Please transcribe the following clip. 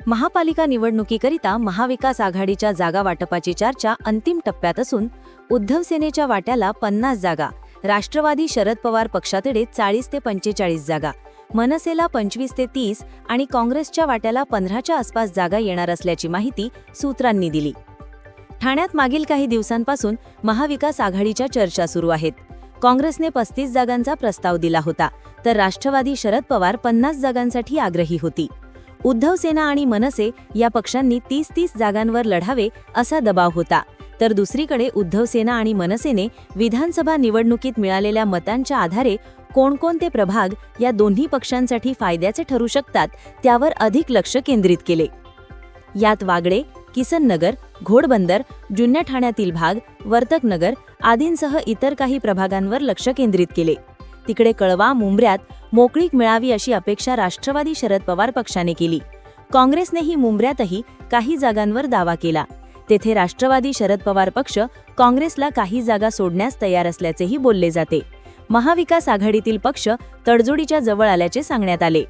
महापालिका निवडणुकीकरिता महाविकास आघाडीच्या जागा वाटपाची चर्चा अंतिम टप्प्यात असून उद्धव सेनेच्या वाट्याला 50 जागा, राष्ट्रवादी शरद पवार पक्षाकडे 40 ते 45 जागा, मनसेला 25 ते 30 आणि काँग्रेसच्या वाट्याला 15च्या आसपास जागा येणार असल्याची माहिती सूत्रांनी दिली. ठाण्यात मागील काही दिवसांपासून महाविकास आघाडीच्या चर्चा सुरू आहेत. काँग्रेसने 35 जागांचा प्रस्ताव दिला होता, तर राष्ट्रवादी शरद पवार 50 जागांसाठी आग्रही होती. उद्धव सेना आणि मनसे या पक्षांनी 30-30 जागांवर लढावे असा दबाव होता, तर दुसरीकडे उद्धव सेना आणि मनसेने विधानसभा निवडणुकीत मिळालेल्या मतांच्या आधारे कोणकोणते प्रभाग या दोन्ही पक्षांसाठी फायद्याचे ठरू शकतात त्यावर अधिक लक्ष केंद्रित केले. यात वागळे, किसननगर, घोडबंदर, जुन्या ठाण्यातील भाग, वर्तकनगर आदींसह इतर काही प्रभागांवर लक्ष केंद्रित केले. तिकडे कळवा, मुंब्र्यात मोकळीक मिळावी अशी अपेक्षा राष्ट्रवादी शरद पवार पक्षाने केली. काँग्रेसनेही मुंब्र्यातही काही जागांवर दावा केला. तेथे राष्ट्रवादी शरद पवार पक्ष काँग्रेसला काही जागा सोडण्यास तयार असल्याचेही बोलले जाते. महाविकास आघाडीतील पक्ष तडजोडीच्या जवळ आल्याचे सांगण्यात आले.